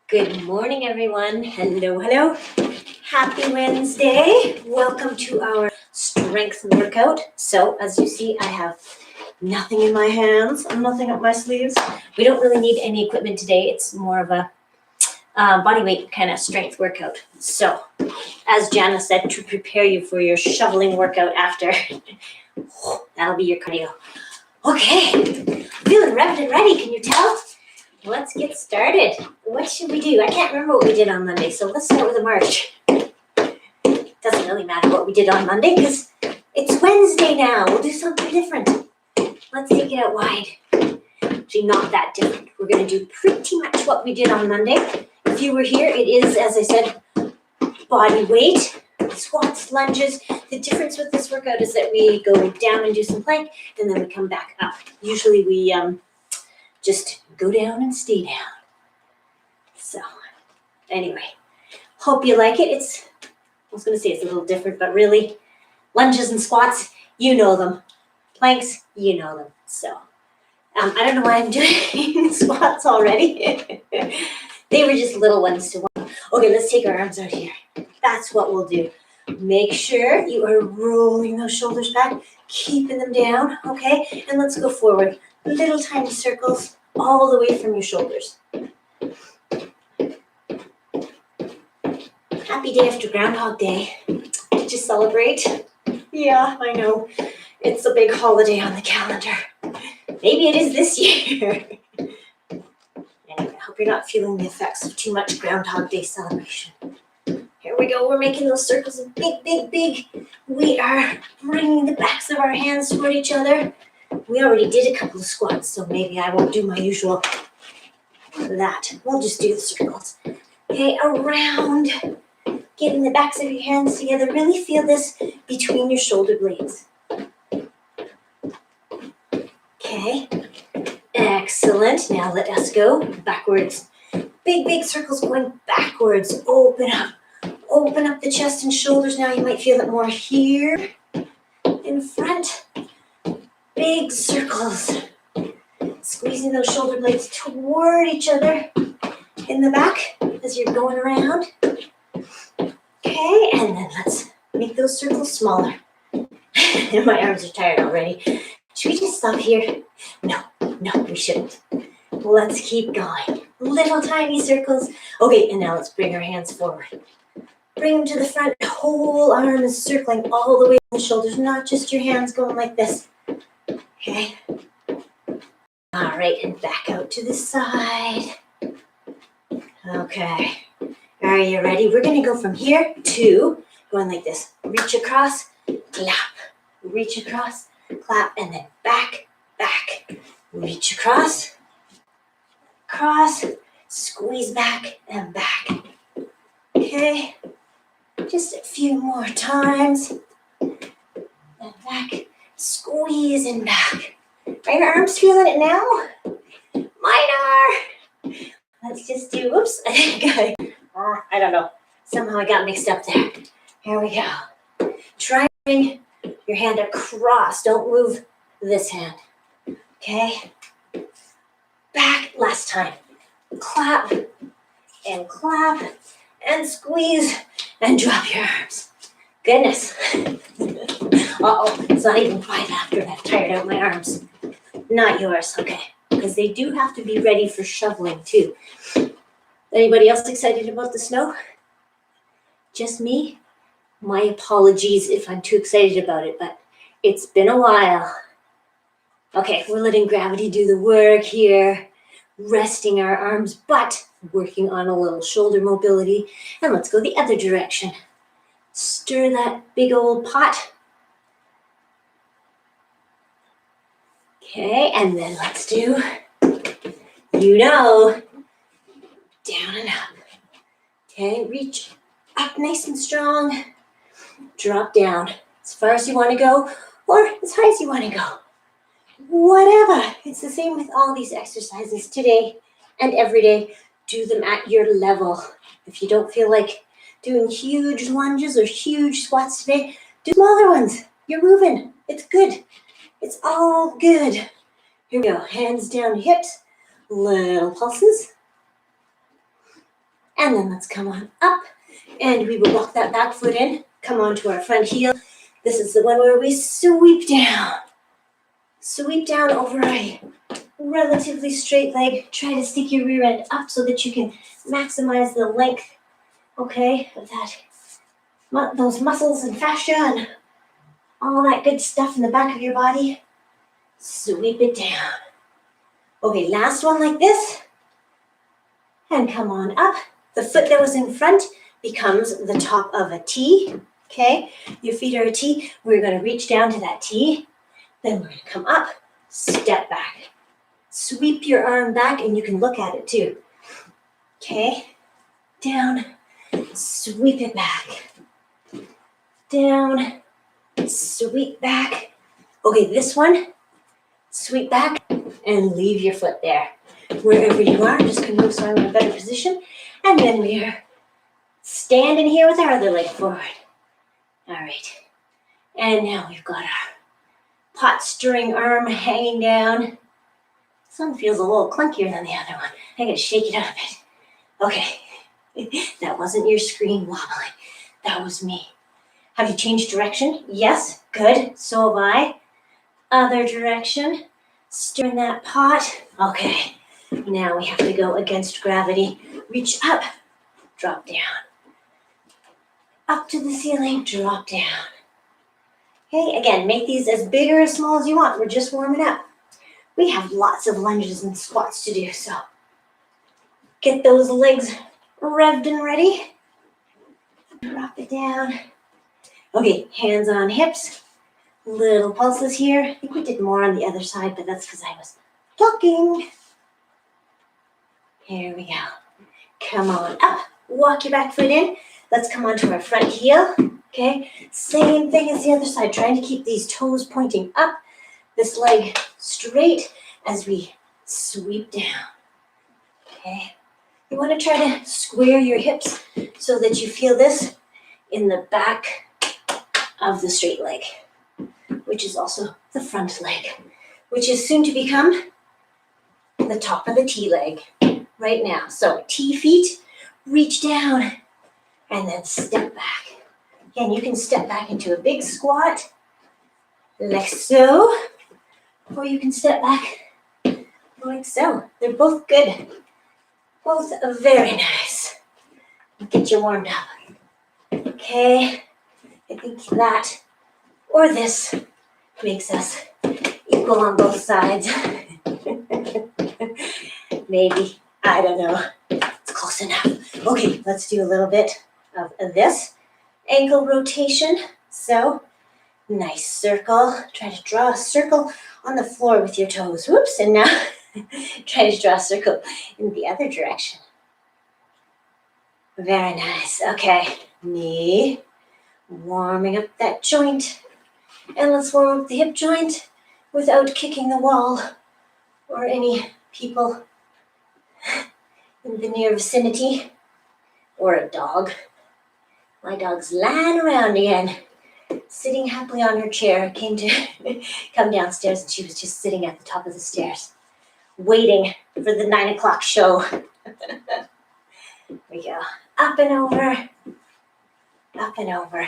Good morning, everyone. Hello, hello. Happy Wednesday. Welcome to our strength workout. So, as you see, I have nothing in my hands, nothing up my sleeves. We don't really need any equipment today. It's more of a body weight kind of strength workout. So, as Jana said, to prepare you for your shoveling workout after, that'll be your cardio. Okay, feeling revved and ready, can you tell? Let's get started. What should we do? I can't remember what we did on Monday, so let's start with a march. Doesn't really matter what we did on Monday because it's Wednesday now. We'll do something different. Let's take it out wide. Actually, not that different. We're going to do pretty much what we did on Monday. If you were here, it is, as I said, body weight, squats, lunges. The difference with this workout is that we go down and do some plank, and then we come back up. Usually we just go down and stay down. So, anyway, hope you like it. I was going to say it's a little different, but really, lunges and squats, you know them. Planks, you know them. So, I don't know why I'm doing squats already. They were just little ones to watch. Okay, let's take our arms out here. That's what we'll do. Make sure you are rolling those shoulders back, keeping them down, okay? And let's go forward. Little tiny circles all the way from your shoulders. Happy day after Groundhog Day. Did you celebrate? Yeah, I know. It's a big holiday on the calendar. Maybe it is this year. Anyway, I hope you're not feeling the effects of too much Groundhog Day celebration. Here we go. We're making those circles big, big, big. We are bringing the backs of our hands toward each other. We already did a couple of squats, so maybe I won't do my usual that. We'll just do the circles. Okay, around. Getting the backs of your hands together. Really feel this between your shoulder blades. Okay, excellent. Now let us go backwards. Big, big circles going backwards. Open up. Open up the chest and shoulders. Now you might feel it more here in front. Big circles. Squeezing those shoulder blades toward each other in the back as you're going around. Okay, and then let's make those circles smaller. My arms are tired already. Should we just stop here? No, we shouldn't. Let's keep going. Little tiny circles. Okay, and now let's bring our hands forward. Bring them to the front. Whole arm is circling all the way to the shoulders, not just your hands going like this. Okay. All right, and back out to the side. Okay. Are you ready? We're going to go from here to going like this. Reach across, clap. Reach across, clap, and then back, back. Reach across, cross, squeeze back, and back. Okay. Just a few more times. And back, squeeze and back. Are your arms feeling it now? Mine are. Let's just do, oops, I don't know. Somehow I got mixed up there. Here we go. Try to bring your hand across. Don't move this hand. Okay? Back, last time. Clap and squeeze and drop your arms. Goodness. Uh-oh, it's not even quiet after I've tired out my arms. Not yours, okay. Because they do have to be ready for shoveling too. Anybody else excited about the snow? Just me? My apologies if I'm too excited about it, but it's been a while. Okay, we're letting gravity do the work here. Resting our arms, but working on a little shoulder mobility. And let's go the other direction. Stir that big old pot. Okay, and then let's do, down and up. Okay, reach up nice and strong. Drop down as far as you want to go or as high as you want to go. Whatever. It's the same with all these exercises today and every day. Do them at your level. If you don't feel like doing huge lunges or huge squats today, do smaller ones. You're moving. It's good. It's all good. Here we go. Hands down to hips. Little pulses. And then let's come on up. And we will walk that back foot in. Come on to our front heel. This is the one where we sweep down. Sweep down over a relatively straight leg. Try to stick your rear end up so that you can maximize the length, okay, of that, those muscles and fascia and all that good stuff in the back of your body. Sweep it down. Okay, last one like this. And come on up. The foot that was in front becomes the top of a T, okay? Your feet are a T. We're going to reach down to that T. Then we're going to come up, step back. Sweep your arm back, and you can look at it too. Okay? Down, sweep it back. Down, sweep back. Okay, this one, sweep back and leave your foot there. Wherever you are, just can move so I'm in a better position. And then we're standing here with our other leg forward. All right. And now we've got our pot stirring arm hanging down. This one feels a little clunkier than the other one. I gotta shake it out a bit. Okay. That wasn't your screen wobbling. That was me. Have you changed direction? Yes. Good. So have I. Other direction. Stirring that pot. Okay. Now we have to go against gravity. Reach up. Drop down. Up to the ceiling. Drop down. Okay, again, make these as big or as small as you want. We're just warming up. We have lots of lunges and squats to do, so get those legs revved and ready. Drop it down. Okay, hands on hips. Little pulses here. I think we did more on the other side, but that's because I was talking. Here we go. Come on up. Walk your back foot in. Let's come onto our front heel. Okay, same thing as the other side. Trying to keep these toes pointing up. This leg straight as we sweep down. Okay, you want to try to square your hips so that you feel this in the back of the straight leg, which is also the front leg, which is soon to become the top of the T leg right now. So T feet, reach down and then step back. Again, you can step back into a big squat like so, or you can step back like so. They're both good. Both very nice. Get you warmed up. Okay, I think that or this makes us equal on both sides. Maybe, I don't know. It's close enough. Okay, let's do a little bit of this. Ankle rotation. So, nice circle. Try to draw a circle on the floor with your toes. Whoops, and now try to draw a circle in the other direction. Very nice. Okay, knee. Warming up that joint. And let's warm up the hip joint without kicking the wall or any people in the near vicinity or a dog. My dog's lying around again, sitting happily on her chair. Came to come downstairs and she was just sitting at the top of the stairs, waiting for the 9 o'clock show. There we go. Up and over. Up and over.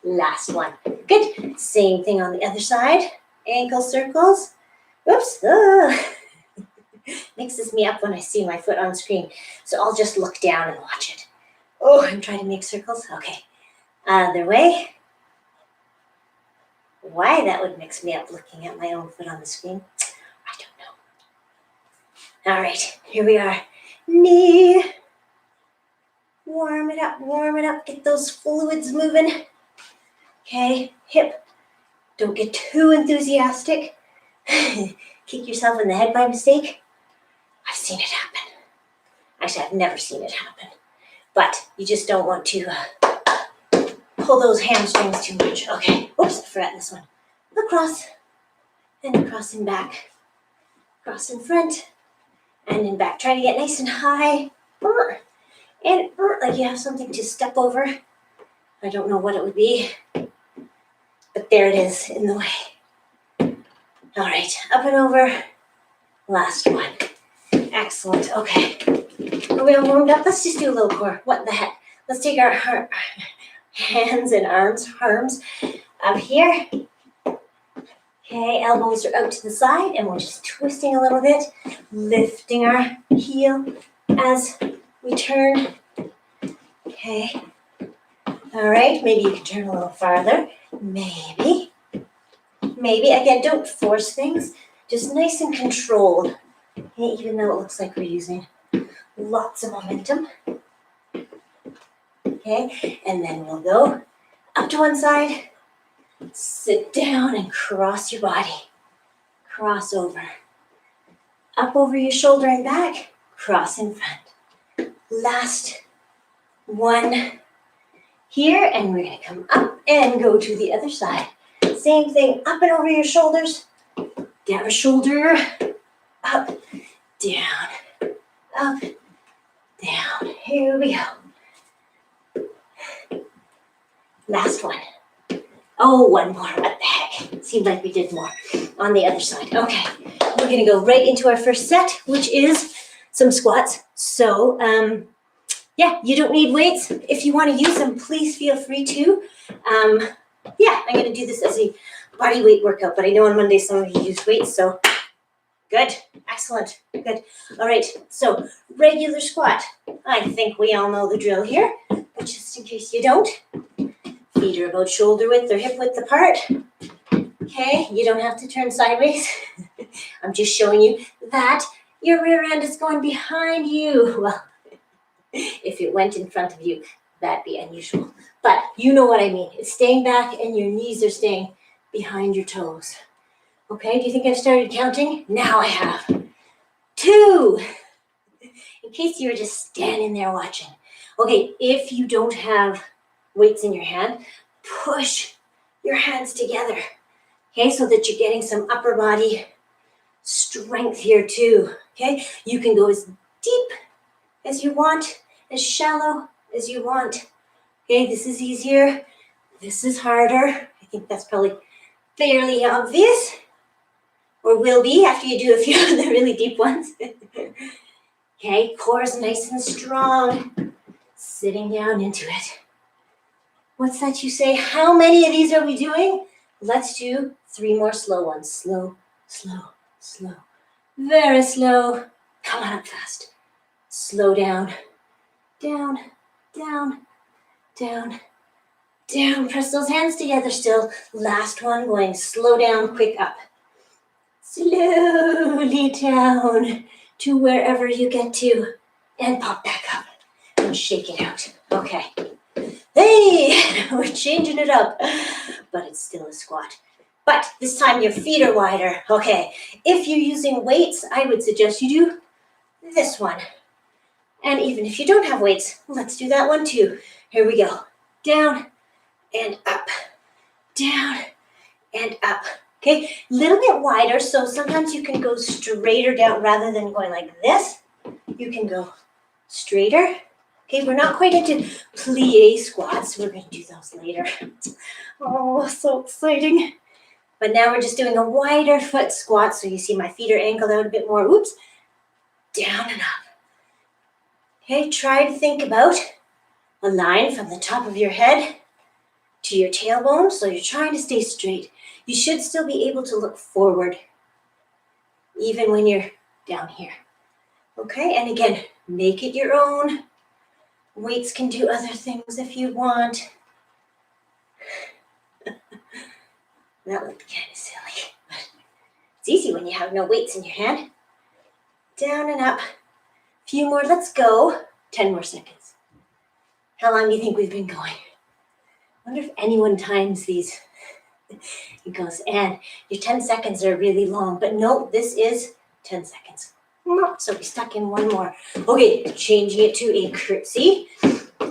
Last one. Good. Same thing on the other side. Ankle circles. Whoops. Mixes me up when I see my foot on screen. So I'll just look down and watch it. Oh, I'm trying to make circles. Okay. Other way. Why that would mix me up looking at my own foot on the screen, I don't know. All right. Here we are. Knee. Warm it up. Warm it up. Get those fluids moving. Okay, hip. Don't get too enthusiastic. Kick yourself in the head by mistake. I've seen it happen. Actually, I've never seen it happen. But you just don't want to pull those hamstrings too much. Okay, oops, I forgot this one. Across, and across and back. Across in front, and in back. Try to get nice and high. And like you have something to step over. I don't know what it would be. But there it is in the way. All right, up and over. Last one. Excellent. Okay. Are we all warmed up? Let's just do a little core. What the heck? Let's take our hands and arms up here. Okay, elbows are out to the side, and we're just twisting a little bit, lifting our heel as we turn. Okay. All right, maybe you can turn a little farther. Maybe. Again, don't force things. Just nice and controlled. Okay, even though it looks like we're using lots of momentum. Okay, and then we'll go up to one side, sit down and cross your body. Cross over. Up over your shoulder and back, cross in front. Last one here, and we're going to come up and go to the other side. Same thing, up and over your shoulders. Down a shoulder, up, down, up, down. Here we go. Last one. Oh, one more. What the heck? Seemed like we did more on the other side. Okay, we're going to go right into our first set, which is some squats. So, yeah, you don't need weights. If you want to use them, please feel free to. Yeah, I'm going to do this as a body weight workout, but I know on Monday some of you use weights, so good, excellent, good. All right, so regular squat. I think we all know the drill here, but just in case you don't, feet are about shoulder width or hip width apart. Okay, you don't have to turn sideways. I'm just showing you that your rear end is going behind you. Well, if it went in front of you, that'd be unusual. But you know what I mean. It's staying back and your knees are staying behind your toes. Okay, do you think I've started counting? Now I have. 2. In case you were just standing there watching. Okay, if you don't have weights in your hand, push your hands together. Okay, so that you're getting some upper body strength here too. Okay, you can go as deep as you want, as shallow as you want. Okay, this is easier. This is harder. I think that's probably fairly obvious, or will be after you do a few of the really deep ones. Okay, core is nice and strong. Sitting down into it. What's that you say? How many of these are we doing? Let's do 3 more slow ones. Slow, slow, slow. Very slow. Come on up fast. Slow down. Down, down, down, down. Press those hands together still. Last one, going slow down, quick up. Slowly down to wherever you get to. And pop back up and shake it out. Okay. Hey, we're changing it up. But it's still a squat. But this time your feet are wider. Okay. If you're using weights, I would suggest you do this one. And even if you don't have weights, let's do that one too. Here we go. Down and up. Down and up. Okay, a little bit wider, so sometimes you can go straighter down rather than going like this. You can go straighter. Okay, we're not quite into plie squats. We're going to do those later. Oh, so exciting. But now we're just doing a wider foot squat, so you see my feet are angled out a bit more. Oops. Down and up. Okay, try to think about a line from the top of your head to your tailbone, so you're trying to stay straight. You should still be able to look forward, even when you're down here. Okay, and again, make it your own. Weights can do other things if you want. That looked kind of silly, but it's easy when you have no weights in your hand. Down and up. Few more, let's go. 10 more seconds. How long do you think we've been going? I wonder if anyone times these. It goes, and your 10 seconds are really long, but no, this is 10 seconds. So we stuck in one more. Okay, changing it to a curtsy.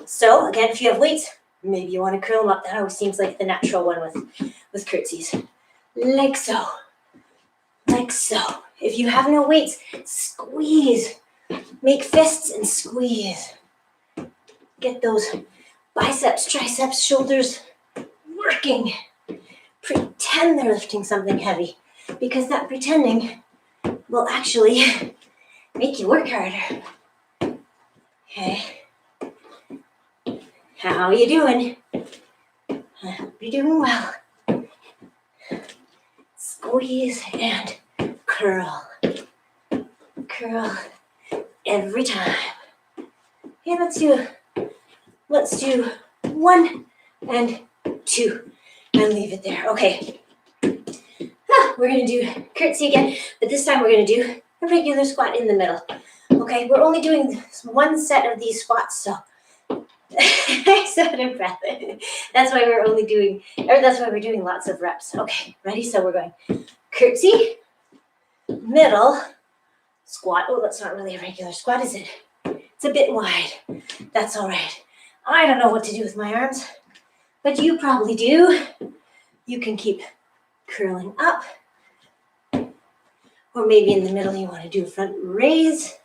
So again, if you have weights, maybe you want to curl them up. That always seems like the natural one with curtsies. Like so. Like so. If you have no weights, squeeze. Make fists and squeeze. Get those biceps, triceps, shoulders working. Pretend they're lifting something heavy, because that pretending will actually make you work harder. Okay. How are you doing? I hope you're doing well. Squeeze and curl. Curl every time. Okay, let's do 1 and 2 and leave it there. Okay. We're gonna do curtsy again, but this time we're gonna do a regular squat in the middle. Okay, we're only doing 1 set of these squats, so I'm so out of breath. That's why we're doing lots of reps. Okay, ready? So we're going curtsy, middle, squat. Oh, that's not really a regular squat, is it? It's a bit wide. That's all right. I don't know what to do with my arms, but you probably do. You can keep curling up, or maybe in the middle you want to do a front raise.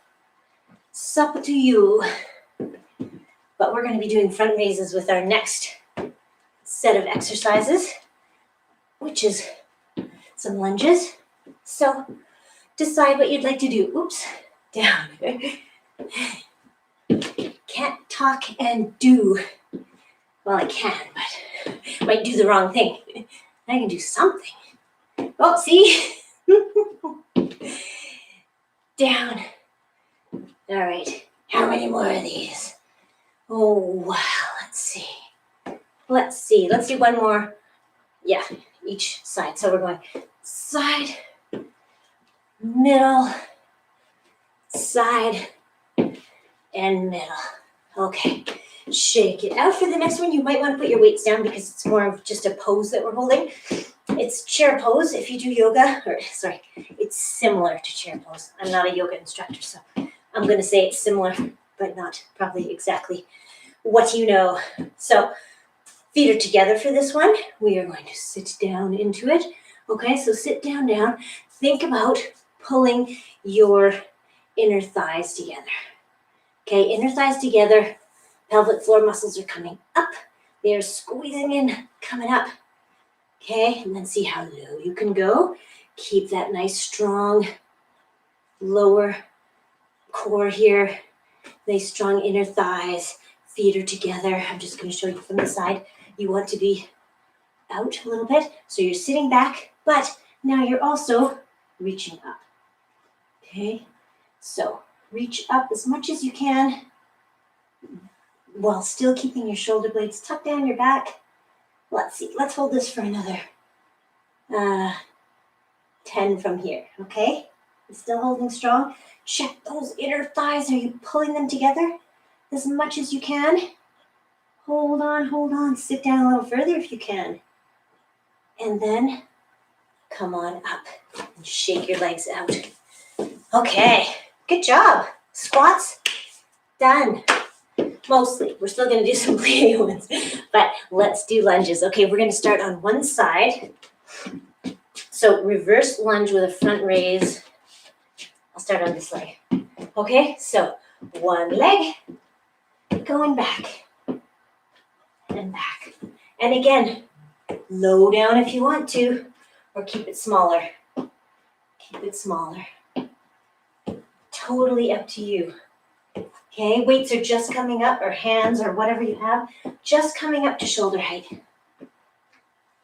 It's up to you. But we're going to be doing front raises with our next set of exercises, which is some lunges. So decide what you'd like to do. Oops, down. Can't talk and do. Well, I can, but I might do the wrong thing. I can do something. Oh, see? Down. All right. How many more of these? Oh, wow. Let's see. Let's do one more. Yeah, each side. So we're going side, middle, side, and middle. Okay. Shake it out. For the next one, you might want to put your weights down because it's more of just a pose that we're holding. It's chair pose if you do yoga, it's similar to chair pose. I'm not a yoga instructor, so I'm going to say it's similar, but not probably exactly what you know. So feet are together for this one. We are going to sit down into it. Okay, so sit down. Think about pulling your inner thighs together. Okay, inner thighs together. Pelvic floor muscles are coming up. They are squeezing in, coming up. Okay, and then see how low you can go. Keep that nice, strong lower core here. Nice, strong inner thighs. Feet are together. I'm just going to show you from the side. You want to be out a little bit. So you're sitting back, but now you're also reaching up. Okay, so reach up as much as you can while still keeping your shoulder blades tucked down your back. Let's see. Let's hold this for another 10 from here, okay? Still holding strong. Check those inner thighs. Are you pulling them together as much as you can? Hold on. Sit down a little further if you can. And then come on up and shake your legs out. Okay, good job. Squats, done. Mostly. We're still going to do some plyo ones, but let's do lunges. Okay, we're going to start on one side. So reverse lunge with a front raise. I'll start on this leg. Okay, so one leg going back and back. And again, low down if you want to, or keep it smaller. Keep it smaller. Totally up to you. Okay, weights are just coming up, or hands, or whatever you have, just coming up to shoulder height.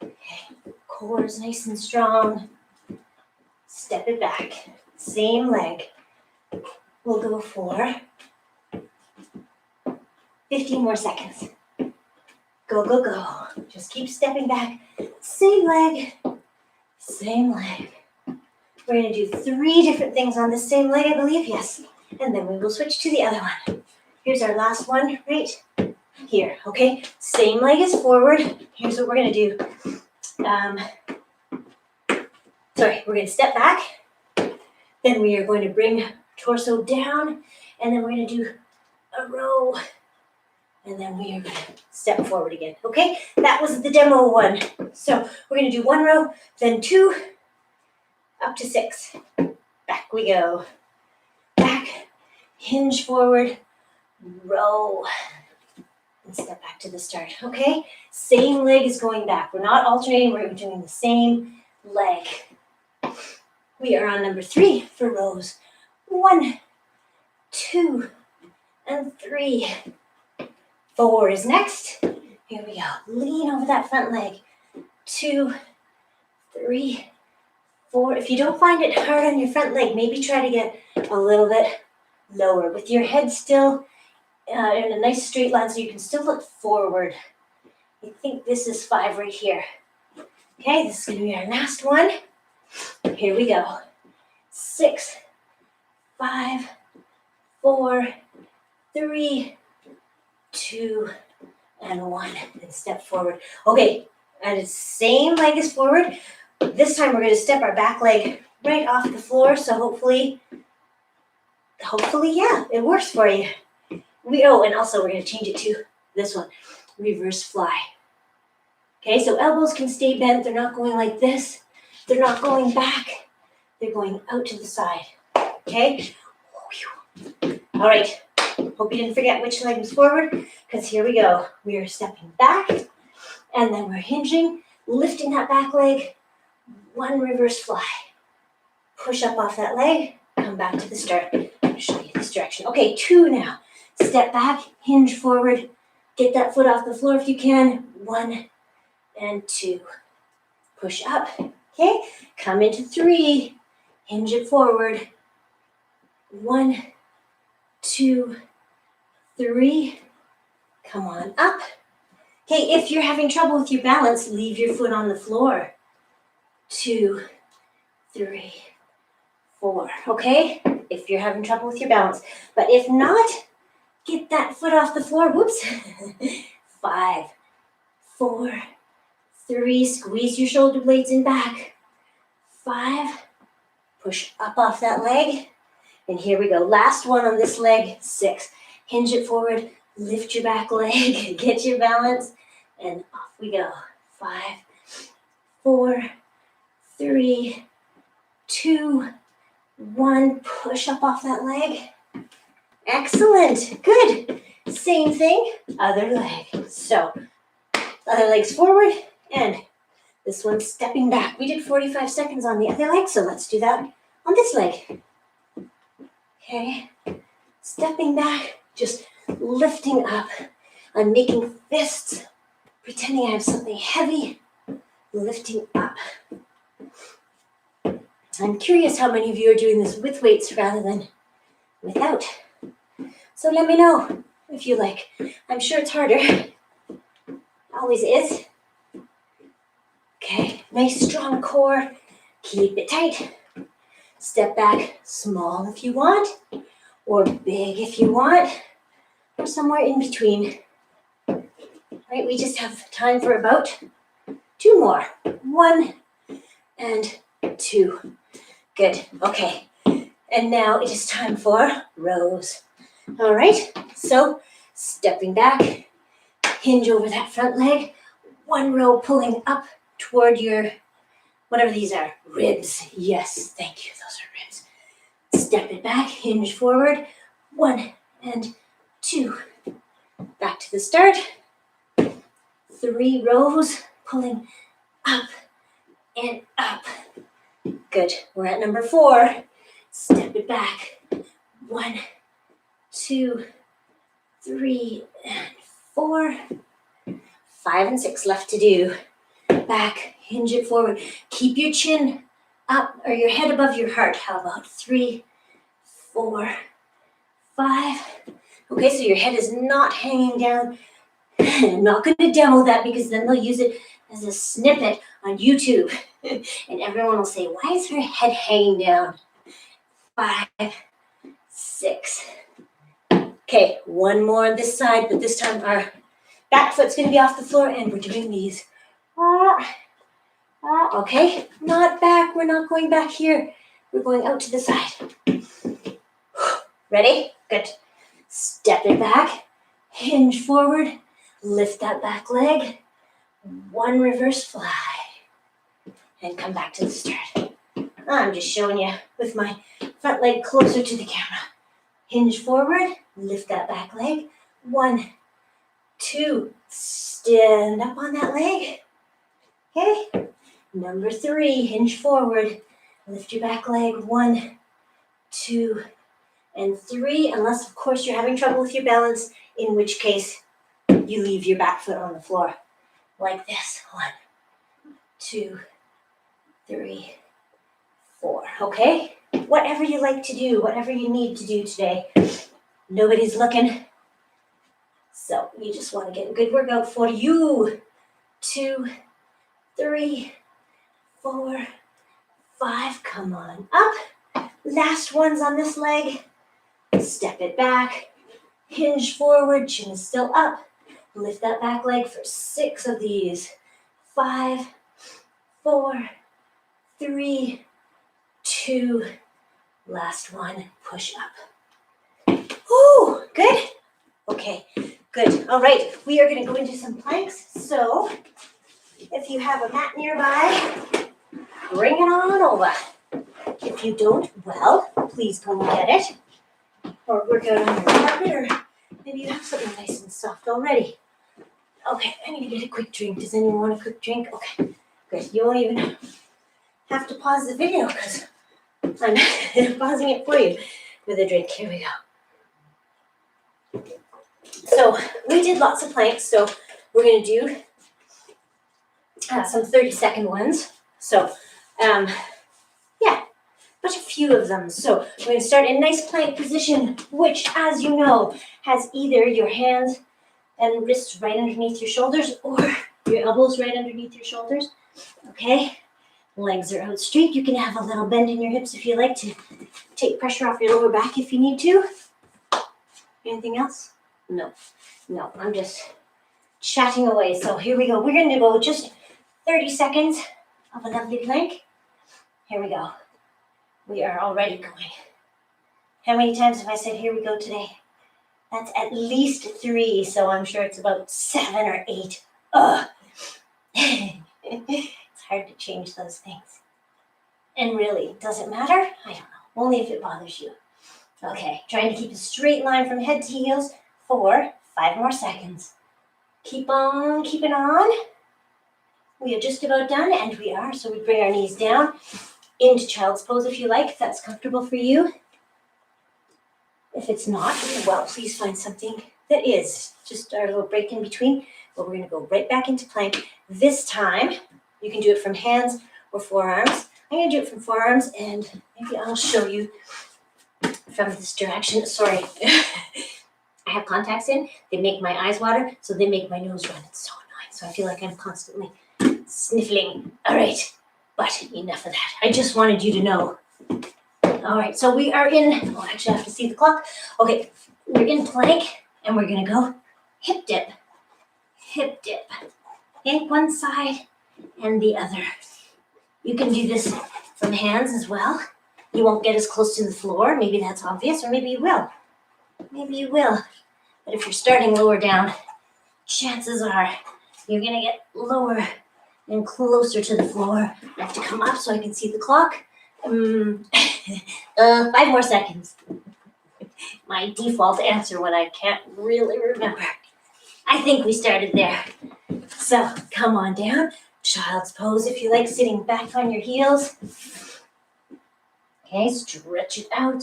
Okay, core is nice and strong. Step it back. Same leg. We'll go for 15 more seconds. Go. Just keep stepping back. Same leg. We're going to do 3 different things on the same leg, I believe. Yes. And then we will switch to the other one. Here's our last one right here. Okay. Same leg is forward. Here's what we're going to do. We're going to step back. Then we are going to bring torso down. And then we're going to do a row. And then we are going to step forward again. Okay. That was the demo one. So we're going to do 1 row, then 2, up to 6. Back we go. Back, hinge forward, row, and step back to the start. Okay, same leg is going back. We're not alternating, we're doing the same leg. We are on number 3 for rows. 1, 2, and 3. 4 is next. Here we go. Lean over that front leg. 2, 3, 4. If you don't find it hard on your front leg, maybe try to get a little bit lower with your head still in a nice straight line so you can still look forward. I think this is 5 right here. Okay, this is going to be our last one. Here we go. 6, 5, 4, 3, 2, and 1. And step forward. Okay, and it's same leg as forward. This time we're going to step our back leg right off the floor. So hopefully, yeah, it works for you. And also we're going to change it to this one, reverse fly. Okay, so elbows can stay bent. They're not going like this. They're not going back. They're going out to the side. Okay? All right. Hope you didn't forget which leg was forward, because here we go. We are stepping back, and then we're hinging, lifting that back leg. 1 reverse fly. Push up off that leg. Come back to the start. I'll show you this direction. Okay, 2 now. Step back, hinge forward. Get that foot off the floor if you can. 1 and 2. Push up. Okay, come into 3. Hinge it forward. 1, 2, 3. Come on up. Okay, if you're having trouble with your balance, leave your foot on the floor. 2, 3, 4. Okay, if you're having trouble with your balance. But if not, get that foot off the floor. Whoops. 5, 4, 3. Squeeze your shoulder blades in back. 5. Push up off that leg. And here we go. Last one on this leg. 6. Hinge it forward. Lift your back leg. Get your balance. And off we go. 5, 4, 3, 2, 1. Push up off that leg. Excellent. Good. Same thing. Other leg. So, other leg's forward. And this one's stepping back. We did 45 seconds on the other leg, so let's do that on this leg. Okay. Stepping back. Just lifting up. I'm making fists. Pretending I have something heavy. Lifting up. I'm curious how many of you are doing this with weights rather than without. So let me know if you like. I'm sure it's harder. Always is. Okay, nice strong core. Keep it tight. Step back, small if you want, or big if you want, or somewhere in between. Right, we just have time for about 2 more. 1 and 2. Good, okay. And now it is time for rows. All right, so stepping back, hinge over that front leg, 1 row pulling up toward your, whatever these are, ribs. Yes, thank you, those are ribs. Step it back, hinge forward, 1 and 2. Back to the start. 3 rows, pulling up and up. Good, we're at number 4. Step it back, 1, 2, 3, and 4. 5 and 6 left to do. Back, hinge it forward. Keep your chin up, or your head above your heart. How about 3, 4, 5. Okay, so your head is not hanging down. I'm not going to demo that because then they'll use it as a snippet on YouTube. And everyone will say, why is her head hanging down? 5, 6. Okay, 1 more on this side, but this time our back foot's going to be off the floor and we're doing these. Okay, not back. We're not going back here. We're going out to the side. Ready? Good. Step it back. Hinge forward. Lift that back leg. 1 reverse fly. And come back to the start. I'm just showing you with my front leg closer to the camera. Hinge forward. Lift that back leg. 1, 2. Stand up on that leg. Okay. Number 3, hinge forward. Lift your back leg. 1, 2, and 3, unless of course you're having trouble with your balance, in which case you leave your back foot on the floor like this. 1, 2, 3, 4. Okay? Whatever you like to do, whatever you need to do today. Nobody's looking. So you just want to get a good workout for you. 2, 3, 4, 5. Come on up. Last one's on this leg. Step it back. Hinge forward. Chin is still up. Lift that back leg for 6 of these. 5, 4, 3, 2. Last one. Push up. Ooh, good. Okay, good. All right, we are going to go into some planks. So if you have a mat nearby, bring it on over. If you don't, well, please go and get it. Or work out on your carpet, or maybe you have something nice and soft already. Okay, I need to get a quick drink. Does anyone want a quick drink? Okay, good. You won't even have to pause the video because I'm pausing it for you with a drink. Here we go. So we did lots of planks, so we're going to do some 30-second ones. So, yeah, but a few of them. So we're going to start in nice plank position, which, as you know, has either your hands and wrists right underneath your shoulders or your elbows right underneath your shoulders. Okay, legs are out straight. You can have a little bend in your hips if you like to take pressure off your lower back if you need to. Anything else? No, I'm just chatting away. So here we go. We're going to go just 30 seconds of a lovely plank. Here we go. We are already going. How many times have I said here we go today? That's at least 3, so I'm sure it's about 7 or 8. Ugh. It's hard to change those things. And really, does it matter? I don't know. Only if it bothers you. Okay, trying to keep a straight line from head to heels for 5 more seconds. Keep on keeping on. We are just about done, and we are. So we bring our knees down into child's pose if you like, if that's comfortable for you. If it's not, well, please find something that is. Just our little break in between, but we're going to go right back into plank. This time, you can do it from hands or forearms. I'm going to do it from forearms, and maybe I'll show you from this direction. Sorry. I have contacts in. They make my eyes water, so they make my nose run. It's so annoying. So I feel like I'm constantly sniffling. All right, but enough of that. I just wanted you to know. All right, so we are in, oh, actually I have to see the clock. Okay, we're in plank, and we're gonna go hip dip. Hip dip. Think one side and the other. You can do this from hands as well. You won't get as close to the floor. Maybe that's obvious, or maybe you will. Maybe you will. But if you're starting lower down, chances are you're gonna get lower and closer to the floor. I have to come up so I can see the clock. 5 more seconds. My default answer when I can't really remember. I think we started there. So come on down. Child's pose if you like, sitting back on your heels. Okay, stretch it out.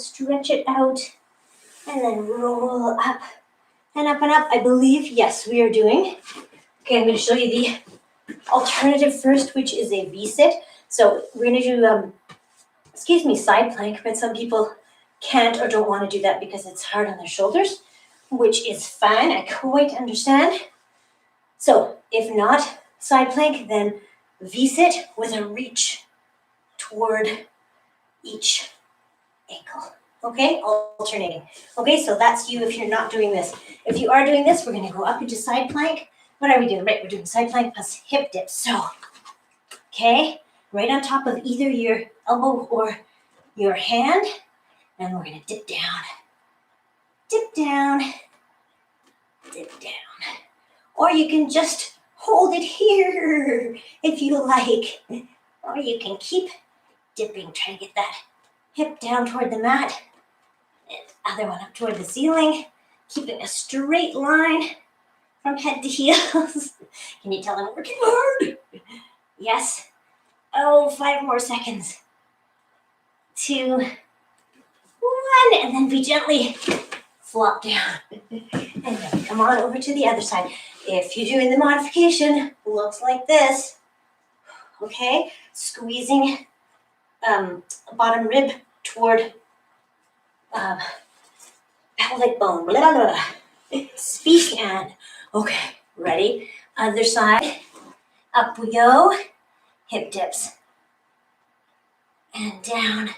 And then roll up and up and up. I believe, yes, we are doing. Okay, I'm going to show you the alternative first, which is a V-sit. So we're going to do, side plank, but some people can't or don't want to do that because it's hard on their shoulders, which is fine. I quite understand. So if not side plank, then V-sit with a reach toward each ankle. Okay, alternating. Okay, so that's you if you're not doing this. If you are doing this, we're going to go up into side plank. What are we doing? Right, we're doing side plank plus hip dip. So, okay, right on top of either your elbow or your hand. And we're going to dip down. Dip down. Dip down. Or you can just hold it here if you like. Or you can keep dipping, trying to get that hip down toward the mat. And other one up toward the ceiling. Keeping a straight line from head to heels. Can you tell I'm working hard? Yes. Oh, 5 more seconds. 2, one, and then we gently flop down. And then come on over to the other side. If you're doing the modification, looks like this. Okay, squeezing bottom rib toward pelvic bone. Blah, blah, blah. Speak and, okay, ready? Other side. Up we go. Hip dips. And down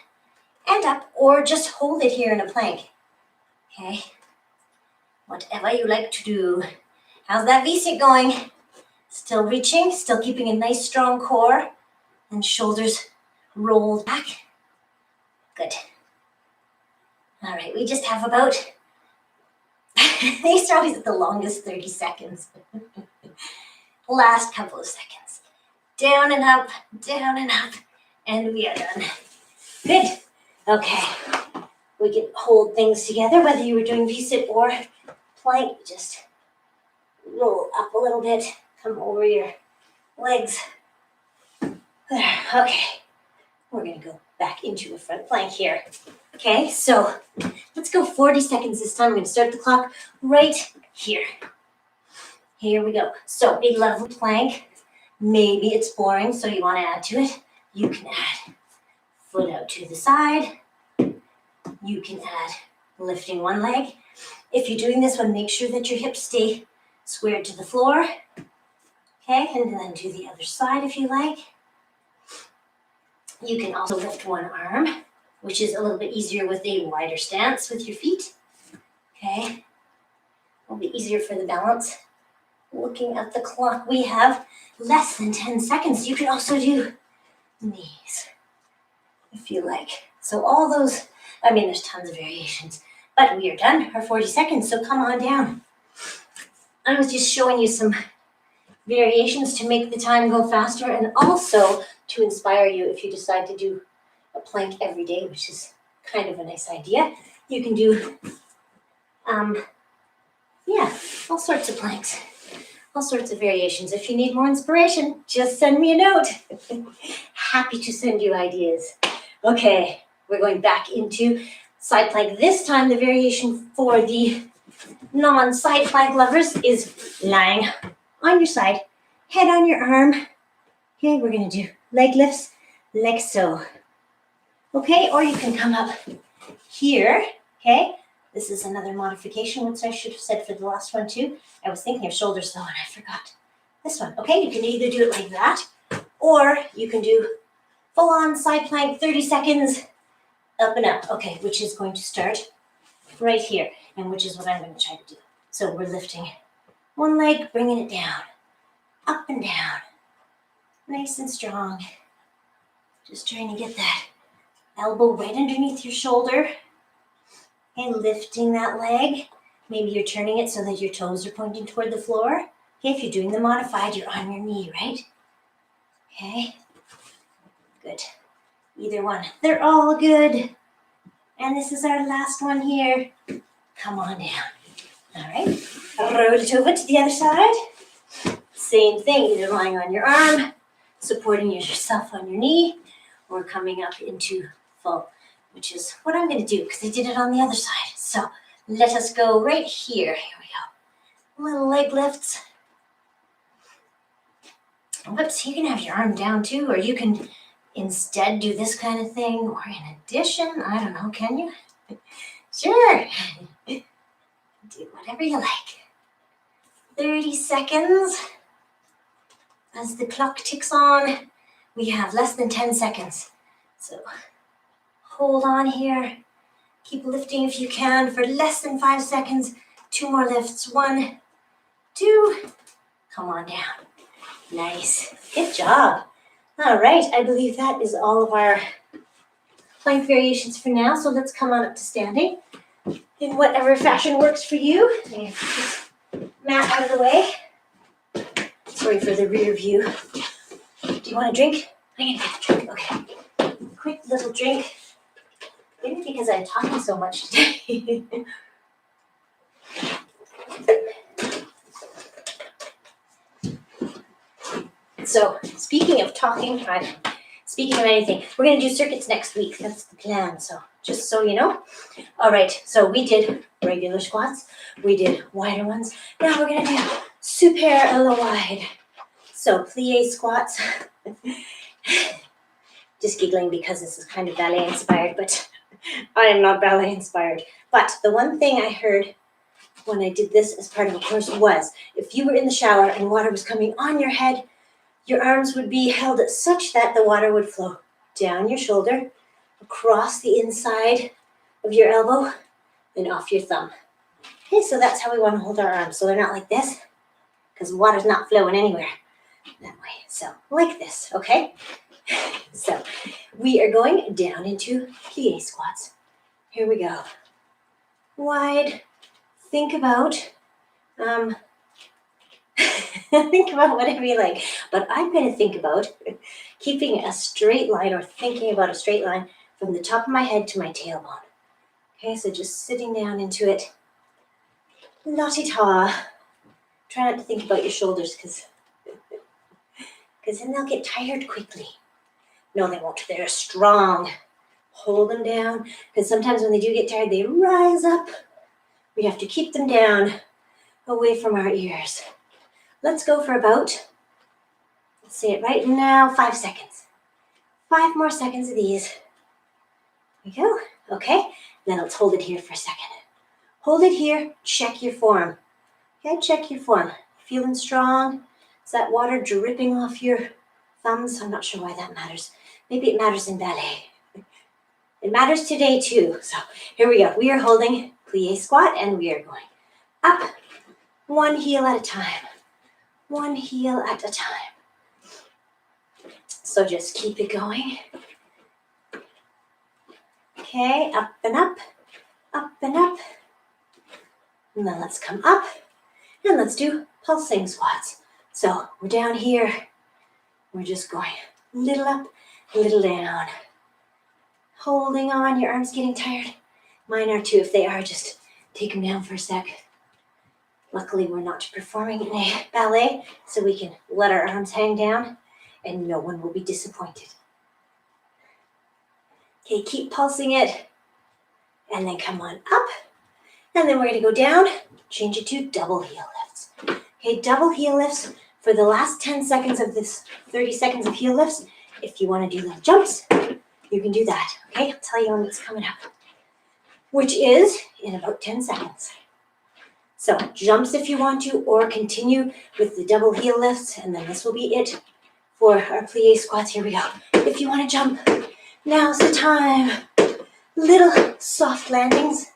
and up, or just hold it here in a plank. Okay, whatever you like to do. How's that V-sit going? Still reaching, still keeping a nice strong core and shoulders rolled back. Good. All right, we just have about, these are always the longest 30 seconds. Last couple of seconds. Down and up, and we are done. Good. Okay. We can hold things together, whether you were doing V-sit or plank. Just roll up a little bit. Come over your legs. Okay. We're going to go back into a front plank here. Okay, so let's go 40 seconds this time. I'm going to start the clock right here. Here we go. So a level plank. Maybe it's boring, so you want to add to it. You can add foot out to the side. You can add lifting one leg. If you're doing this one, make sure that your hips stay squared to the floor. Okay, and then do the other side if you like. You can also lift one arm, which is a little bit easier with a wider stance with your feet. Okay, it'll be easier for the balance. Looking at the clock, we have less than 10 seconds. You can also do knees if you like. So all those, I mean, there's tons of variations, but we are done for 40 seconds, so come on down. I was just showing you some variations to make the time go faster and also to inspire you if you decide to do a plank every day, which is kind of a nice idea. You can do, all sorts of planks, all sorts of variations. If you need more inspiration, just send me a note. Happy to send you ideas. Okay, we're going back into side plank. This time, the variation for the non-side plank lovers is lying on your side, head on your arm. Okay, we're going to do leg lifts like so. Okay, or you can come up here. Okay, this is another modification, which I should have said for the last one too. I was thinking of shoulders though, and I forgot this one. Okay, you can either do it like that, or you can do full-on side plank, 30 seconds, up and up. Okay, which is going to start right here, and which is what I'm going to try to do. So we're lifting one leg, bringing it down, up and down, nice and strong. Just trying to get that elbow right underneath your shoulder, and lifting that leg. Maybe you're turning it so that your toes are pointing toward the floor. Okay, if you're doing the modified, you're on your knee, right? Okay, good. Either one. They're all good. And this is our last one here. Come on down. All right, roll it over to the other side. Same thing, either lying on your arm, supporting yourself on your knee, or coming up into full, which is what I'm going to do because I did it on the other side. So let us go right here. Here we go. Little leg lifts. Whoops, you can have your arm down too, or you can instead do this kind of thing, or in addition, I don't know, can you? Sure. Do whatever you like. 30 seconds. As the clock ticks on, we have less than 10 seconds. So hold on here. Keep lifting if you can for less than 5 seconds. 2 more lifts. 1, 2. Come on down. Nice. Good job. All right. I believe that is all of our plank variations for now. So let's come on up to standing in whatever fashion works for you. And just mat out of the way. Sorry for the rear view. Do you want a drink? I'm gonna get a drink. Okay. Quick little drink. Maybe because I'm talking so much today. So, speaking of talking, speaking of anything, we're going to do circuits next week. That's the plan. So, just so you know, All right, so we did regular squats. We did wider ones. Now we're gonna do super a la wide. So plie squats. Just giggling because this is kind of ballet inspired, but I am not ballet inspired. But the one thing I heard when I did this as part of a course was if you were in the shower and water was coming on your head, your arms would be held such that the water would flow down your shoulder, across the inside of your elbow, and off your thumb. Okay, so that's how we want to hold our arms. So they're not like this, because water's not flowing anywhere that way. So like this, okay? So we are going down into plie squats. Here we go. Wide. Think about, think about whatever you like. But I'm going to think about keeping a straight line or thinking about a straight line from the top of my head to my tailbone. Okay, so just sitting down into it. La-ti-ta. Try not to think about your shoulders because then they'll get tired quickly. No, they won't. They're strong. Hold them down because sometimes when they do get tired, they rise up. We have to keep them down away from our ears. Let's go for about, let's say it right now, 5 seconds. 5 more seconds of these. Here we go. Okay, then let's hold it here for a second. Hold it here, check your form. Okay, check your form. Feeling strong? Is that water dripping off your thumbs? I'm not sure why that matters. Maybe it matters in ballet. It matters today too. So here we go. We are holding plie squat and we are going up, one heel at a time. One heel at a time. So just keep it going. Okay, up and up, up and up. And then let's come up and let's do pulsing squats. So we're down here. We're just going a little up, a little down. Holding on, your arms getting tired. Mine are too. If they are, just take them down for a sec. Luckily, we're not performing in a ballet, so we can let our arms hang down and no one will be disappointed. Okay, keep pulsing it. And then come on up. And then we're gonna go down, change it to double heel lifts. Okay, double heel lifts for the last 10 seconds of this 30 seconds of heel lifts. If you wanna do little jumps, you can do that, okay? I'll tell you when it's coming up, which is in about 10 seconds. So jumps if you want to, or continue with the double heel lifts, and then this will be it for our plie squats. Here we go. If you want to jump, now's the time. Little soft landings,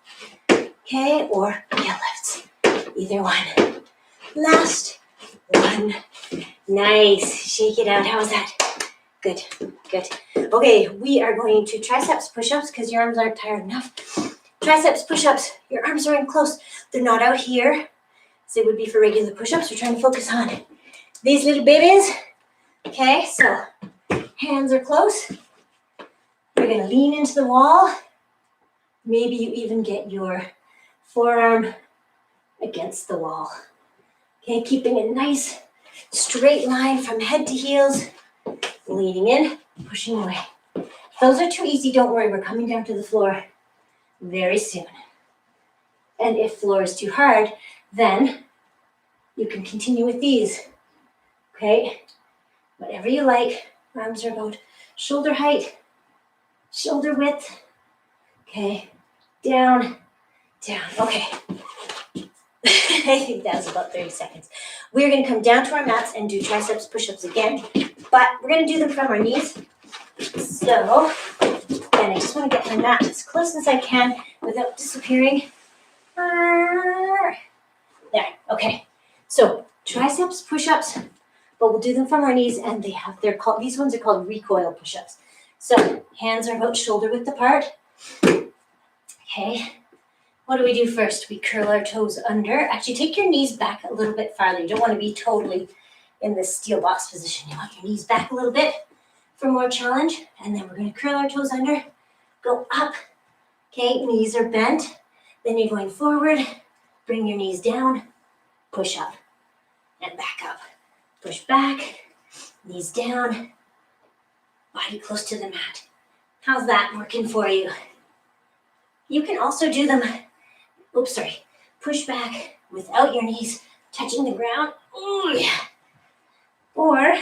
okay, or heel lifts, either one. Last one. Nice. Shake it out. How was that? Good, good. Okay, we are going to triceps push-ups because your arms aren't tired enough. Triceps push-ups, your arms are in close. They're not out here, as they would be for regular push-ups. We're trying to focus on these little babies. Okay, so hands are close. We're gonna lean into the wall. Maybe you even get your forearm against the wall. Okay, keeping a nice straight line from head to heels. Leaning in, pushing away. If those are too easy, don't worry, we're coming down to the floor very soon. And if floor is too hard, then you can continue with these. Okay, whatever you like. Arms are about shoulder height, shoulder width. Okay, down, down. Okay. I think that was about 30 seconds. We're going to come down to our mats and do triceps push-ups again, but we're going to do them from our knees. So, and I just want to get my mat as close as I can without disappearing. There, okay. So, triceps push-ups, but we'll do them from our knees, and these ones are called recoil push-ups. So, hands are about shoulder width apart. Okay. What do we do first? We curl our toes under. Actually, take your knees back a little bit farther. You don't want to be totally in this steel box position. You want your knees back a little bit for more challenge. And then we're going to curl our toes under, go up. Okay, knees are bent. Then you're going forward. Bring your knees down, push up, and back up. Push back, knees down, body close to the mat. How's that working for you? You can also do them, push back without your knees touching the ground. Ooh, yeah. Or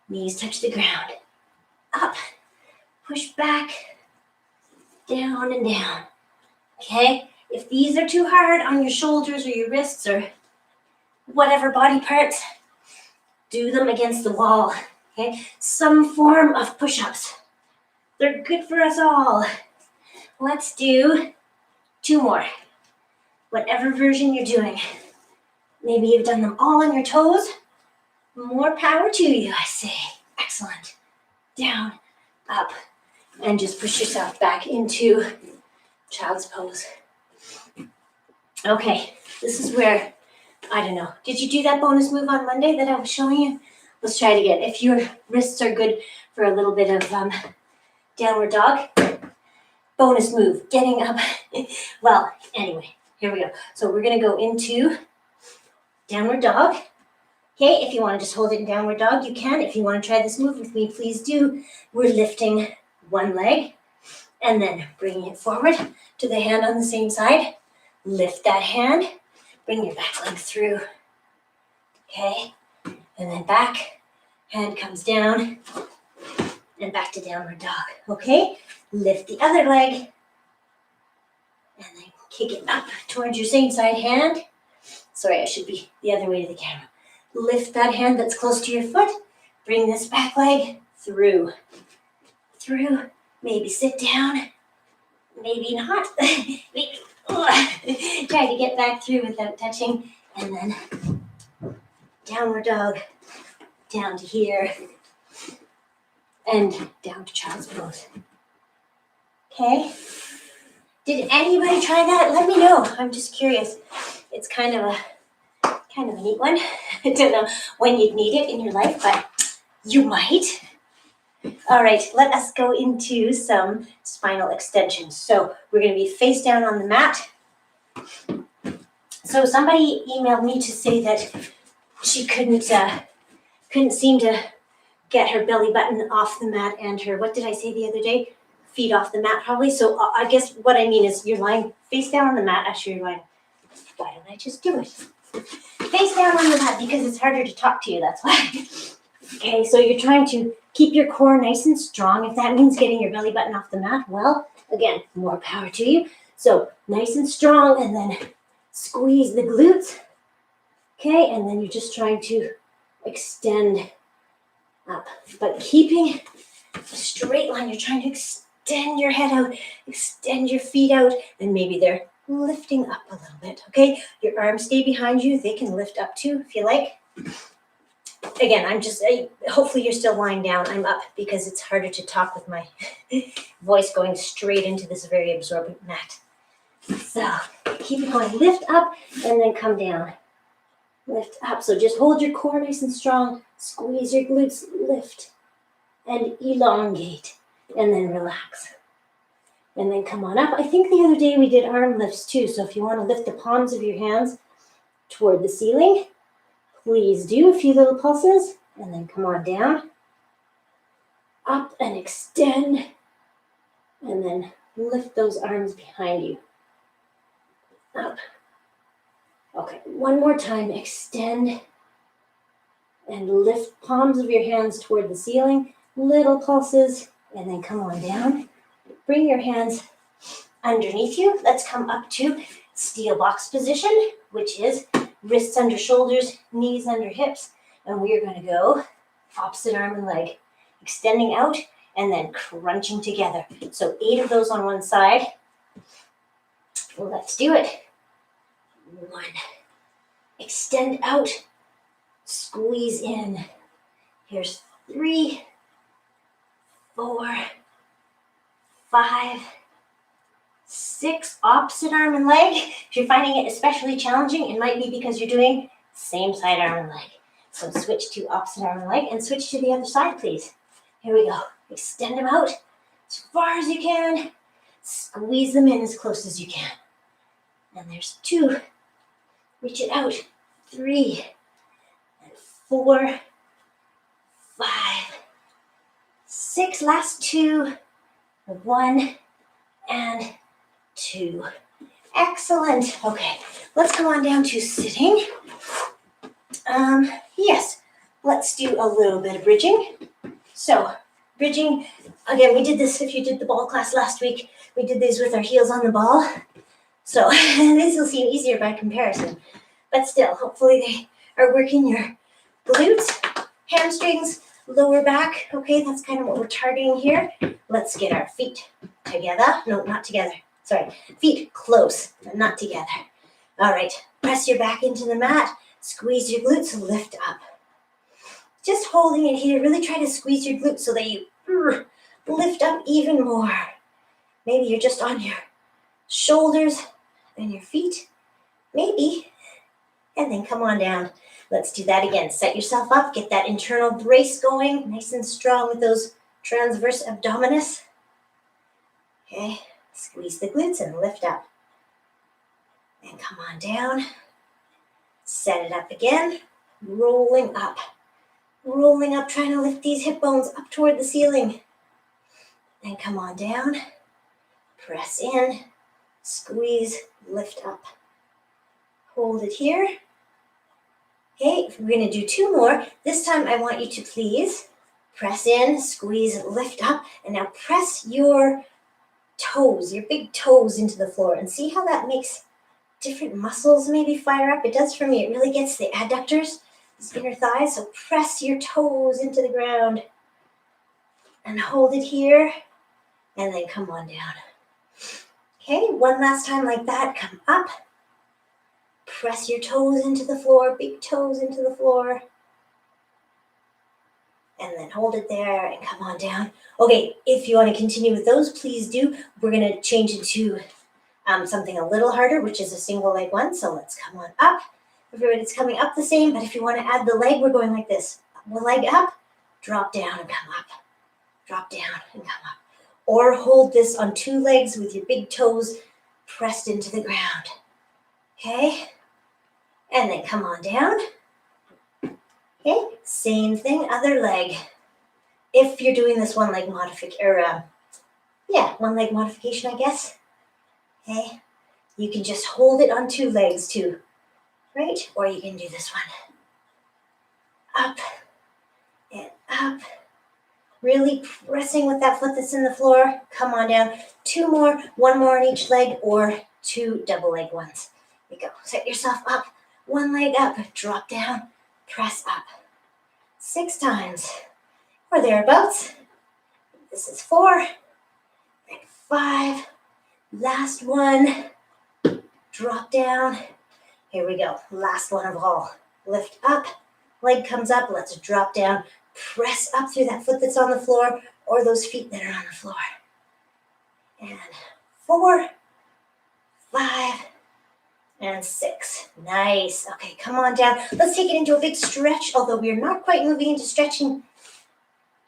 knees touch the ground. Up, push back, down and down. Okay? If these are too hard on your shoulders or your wrists or whatever body parts, do them against the wall. Okay? Some form of push-ups. They're good for us all. Let's do 2 more. Whatever version you're doing. Maybe you've done them all on your toes. More power to you, I say. Excellent. Down, up, and just push yourself back into child's pose. Okay, this is where, I don't know, did you do that bonus move on Monday that I was showing you? Let's try it again. If your wrists are good for a little bit of downward dog, bonus move, getting up. Well, anyway, here we go. So we're gonna go into downward dog. Okay, if you want to just hold it in downward dog, you can. If you want to try this move with me, please do. We're lifting one leg and then bringing it forward to the hand on the same side. Lift that hand, bring your back leg through. Okay, and then back, hand comes down, and back to downward dog. Okay, lift the other leg, and then kick it up towards your same side hand. Sorry, I should be the other way to the camera. Lift that hand that's close to your foot. Bring this back leg through. Through. Maybe sit down. Maybe not. Maybe. Try to get back through without touching. And then downward dog. Down to here. And down to child's pose. Okay? Did anybody try that? Let me know. I'm just curious. It's kind of a neat one. I don't know when you'd need it in your life, but you might. All right, let us go into some spinal extensions. So we're going to be face down on the mat. So somebody emailed me to say that she couldn't seem to get her belly button off the mat and her, what did I say the other day? Feet off the mat probably. So I guess what I mean is you're lying face down on the mat. Actually, you're lying, why don't I just do it? Face down on the mat because it's harder to talk to you, that's why. Okay, so you're trying to keep your core nice and strong. If that means getting your belly button off the mat, well, again, more power to you. So nice and strong, and then squeeze the glutes. Okay, and then you're just trying to extend up, but keeping a straight line. You're trying to extend your head out, extend your feet out, and maybe they're lifting up a little bit, okay? Your arms stay behind you. They can lift up too, if you like. Again, hopefully you're still lying down. I'm up because it's harder to talk with my voice going straight into this very absorbent mat. So, keep it going. Lift up and then come down. Lift up. So just hold your core nice and strong. Squeeze your glutes, lift, and elongate, and then relax. And then come on up. I think the other day we did arm lifts too. So if you want to lift the palms of your hands toward the ceiling, please do a few little pulses. And then come on down. Up and extend. And then lift those arms behind you. Up. Okay, one more time. Extend. And lift palms of your hands toward the ceiling. Little pulses. And then come on down. Bring your hands underneath you. Let's come up to steel box position, which is wrists under shoulders, knees under hips. And we are going to go opposite arm and leg, extending out and then crunching together. So 8 of those on one side. Let's do it. 1. Extend out. Squeeze in. Here's 3, 4, 5, 6, opposite arm and leg. If you're finding it especially challenging, it might be because you're doing same side arm and leg. So switch to opposite arm and leg and switch to the other side, please. Here we go. Extend them out as far as you can. Squeeze them in as close as you can. And there's 2. Reach it out. 3, and 4, 5, 6. Last 2. 1 and 2. Excellent. Okay, let's come on down to sitting. Yes, let's do a little bit of bridging. So, bridging, again, we did this if you did the ball class last week. We did these with our heels on the ball. So, this will seem easier by comparison. But still, hopefully they are working your glutes, hamstrings, lower back. Okay, that's kind of what we're targeting here. Let's get our feet together. No, not together. Sorry, feet close, but not together. All right, press your back into the mat. Squeeze your glutes, lift up. Just holding it here, really try to squeeze your glutes so that you lift up even more. Maybe you're just on your shoulders and your feet. Maybe. And then come on down. Let's do that again. Set yourself up, get that internal brace going, nice and strong with those transverse abdominis. Okay, squeeze the glutes and lift up. And come on down. Set it up again, rolling up. Rolling up, trying to lift these hip bones up toward the ceiling. Then come on down, press in, squeeze, lift up. Hold it here. Okay, we're going to do 2 more. This time I want you to please press in, squeeze, lift up, and now press your toes, your big toes into the floor, and see how that makes different muscles maybe fire up. It does for me. It really gets the adductors, these inner thighs, so press your toes into the ground and hold it here, and then come on down. Okay, one last time like that. Come up, press your toes into the floor, big toes into the floor, and then hold it there and come on down. Okay, if you want to continue with those, please do. We're going to change it to something a little harder, which is a single leg one. So let's come on up. Everybody's coming up the same, but if you want to add the leg, we're going like this. One leg up, drop down and come up. Drop down and come up. Or hold this on 2 legs with your big toes pressed into the ground. Okay? And then come on down. Okay? Same thing, other leg. If you're doing this one leg modification, or one leg modification, I guess. Okay? You can just hold it on 2 legs too, right? Or you can do this one. Up and up. Really pressing with that foot that's in the floor. Come on down. 2 more, 1 more on each leg, or 2 double leg ones. There you go. Set yourself up. 1 leg up. Drop down. Press up. 6 times. Or thereabouts. This is 4. And 5. Last one. Drop down. Here we go. Last one of all. Lift up. Leg comes up. Let's drop down. Press up through that foot that's on the floor or those feet that are on the floor. And 4, 5, and 6. Nice. Okay, come on down. Let's take it into a big stretch, although we're not quite moving into stretching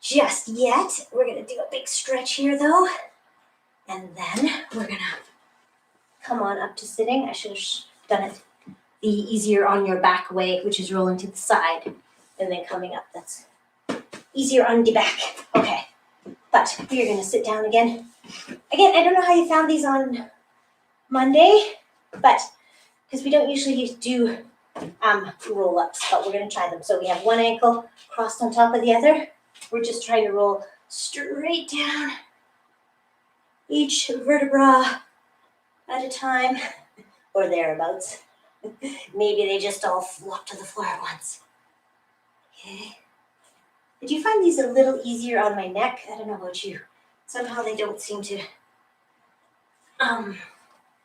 just yet. We're going to do a big stretch here, though. And then we're going to come on up to sitting. I should have done it the easier on your back way, which is rolling to the side and then coming up. That's easier on the back. Okay. But we're going to sit down again. Again, I don't know how you found these on Monday, but because we don't usually do roll-ups, but we're going to try them. So we have one ankle crossed on top of the other. We're just trying to roll straight down each vertebra at a time, or thereabouts. Maybe they just all flop to the floor at once. Okay. Did you find these a little easier on my neck? I don't know about you. Somehow they don't seem to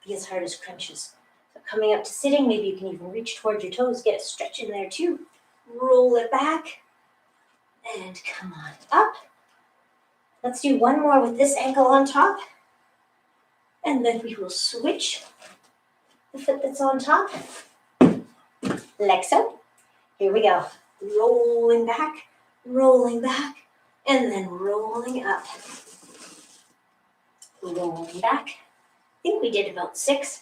be as hard as crunches. So coming up to sitting, maybe you can even reach towards your toes, get a stretch in there too. Roll it back and come on up. Let's do one more with this ankle on top. And then we will switch the foot that's on top. Like so. Here we go. Rolling back, and then rolling up. Rolling back. I think we did about 6.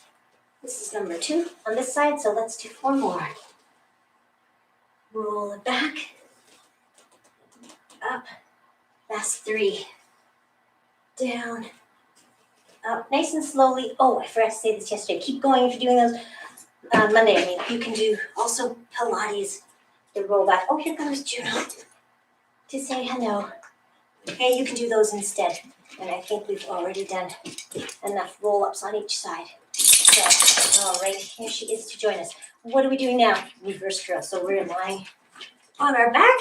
This is number 2 on this side, so let's do 4 more. Roll it back, up. That's 3. Down, up nice and slowly. Oh, I forgot to say this yesterday. Keep going if you're doing those. Monday, I mean, you can do also Pilates, the roll back. Oh, here comes Juno to say hello. Okay, you can do those instead. And I think we've already done enough roll-ups on each side. So, all right, here she is to join us. What are we doing now? Reverse curl. So we're lying on our back.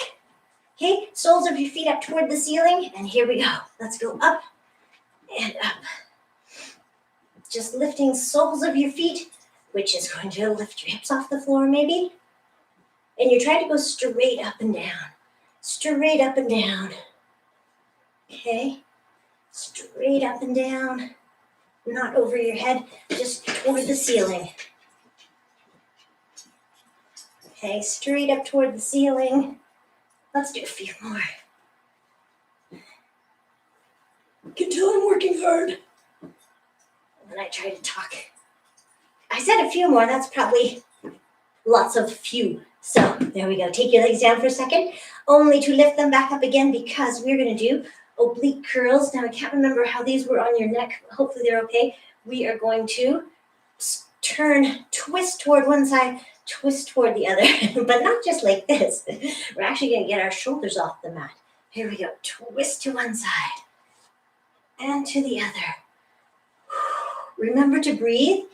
Okay, soles of your feet up toward the ceiling. And here we go. Let's go up and up. Just lifting soles of your feet, which is going to lift your hips off the floor maybe. And you're trying to go straight up and down. Straight up and down. Okay, straight up and down. Not over your head, just toward the ceiling. Okay, straight up toward the ceiling. Let's do a few more. You can tell I'm working hard. When I try to talk. I said a few more, that's probably lots of few. So there we go. Take your legs down for a second, only to lift them back up again because we're going to do oblique curls. Now I can't remember how these were on your neck. Hopefully they're okay. We are going to turn, twist toward one side, twist toward the other, but not just like this. We're actually going to get our shoulders off the mat. Here we go. Twist to one side and to the other. Remember to breathe.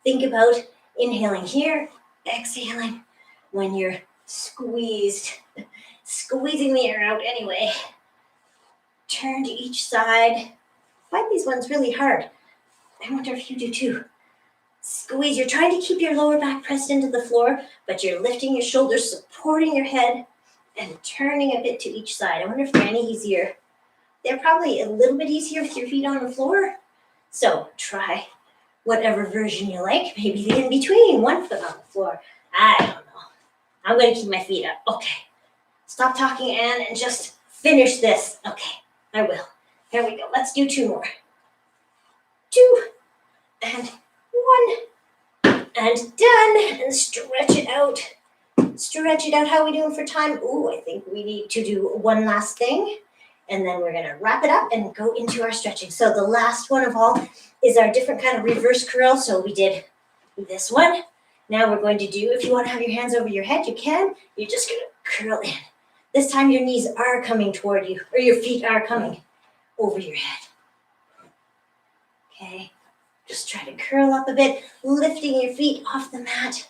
Think about inhaling here, exhaling when you're squeezed, squeezing the air out anyway. Turn to each side. I find these ones really hard. I wonder if you do too. Squeeze. You're trying to keep your lower back pressed into the floor, but you're lifting your shoulders, supporting your head, and turning a bit to each side. I wonder if they're any easier. They're probably a little bit easier with your feet on the floor. So try whatever version you like. Maybe the in-between, one foot on the floor. I don't know. I'm going to keep my feet up. Okay. Stop talking, Anne, and just finish this. Okay, I will. Here we go. Let's do two more. 2 and 1 and done. And stretch it out. Stretch it out. How are we doing for time? Ooh, I think we need to do one last thing. And then we're going to wrap it up and go into our stretching. So the last one of all is our different kind of reverse curl. So we did this one. Now we're going to do, if you want to have your hands over your head, you can. You're just going to curl in. This time your knees are coming toward you, or your feet are coming over your head. Okay, just try to curl up a bit, lifting your feet off the mat.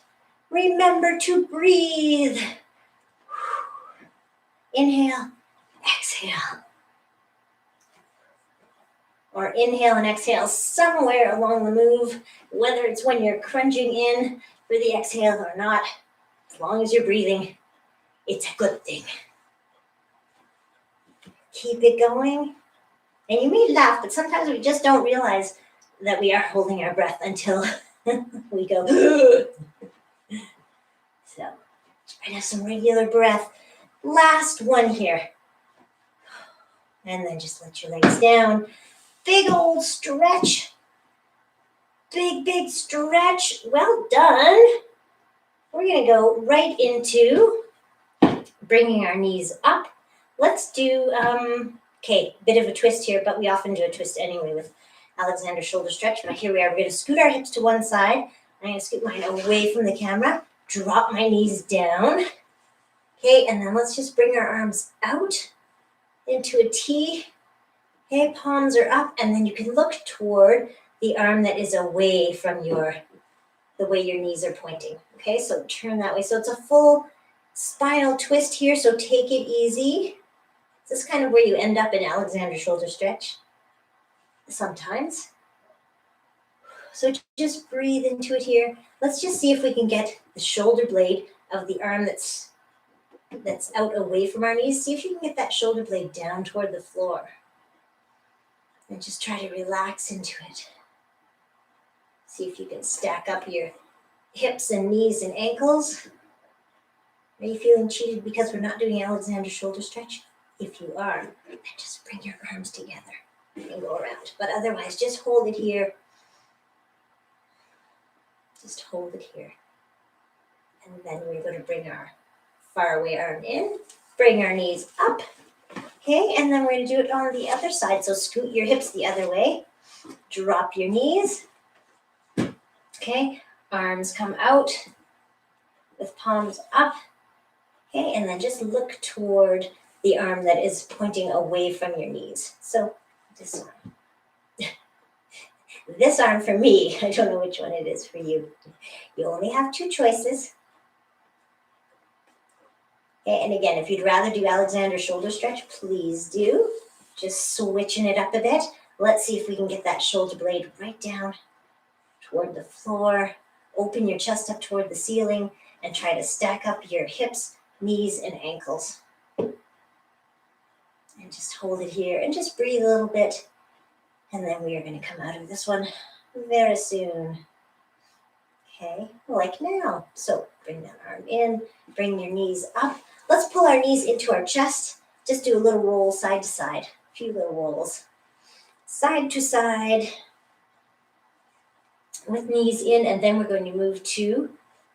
Remember to breathe. Inhale, exhale. Or inhale and exhale somewhere along the move, whether it's when you're crunching in for the exhale or not. As long as you're breathing, it's a good thing. Keep it going. And you may laugh, but sometimes we just don't realize that we are holding our breath until we go. So try to have some regular breath. Last one here. And then just let your legs down. Big old stretch. Big stretch. Well done. We're going to go right into bringing our knees up. Let's do, okay, bit of a twist here, but we often do a twist anyway with Alexander shoulder stretch. But here we are. We're going to scoot our hips to one side. I'm going to scoot mine away from the camera. Drop my knees down. Okay, and then let's just bring our arms out into a T. Okay, palms are up, and then you can look toward the arm that is away from the way your knees are pointing. Okay, so turn that way. So it's a full spinal twist here, so take it easy. This is kind of where you end up in Alexander shoulder stretch sometimes. So just breathe into it here. Let's just see if we can get the shoulder blade of the arm that's out away from our knees. See if you can get that shoulder blade down toward the floor. And just try to relax into it. See if you can stack up your hips and knees and ankles. Are you feeling cheated because we're not doing Alexander shoulder stretch? If you are, then just bring your arms together and go around. But otherwise, just hold it here. Just hold it here. And then we're going to bring our far away arm in. Bring our knees up. Okay, and then we're going to do it on the other side. So scoot your hips the other way. Drop your knees. Okay, arms come out with palms up. Okay, and then just look toward the arm that is pointing away from your knees. So this arm. This arm for me, I don't know which one it is for you. You only have two choices. Okay, and again, if you'd rather do Alexander shoulder stretch, please do. Just switching it up a bit. Let's see if we can get that shoulder blade right down toward the floor. Open your chest up toward the ceiling and try to stack up your hips, knees, and ankles. And just hold it here and just breathe a little bit. And then we are going to come out of this one very soon. Okay, like now. So bring that arm in, bring your knees up. Let's pull our knees into our chest. Just do a little roll side to side. A few little rolls. Side to side. With knees in, and then we're going to move to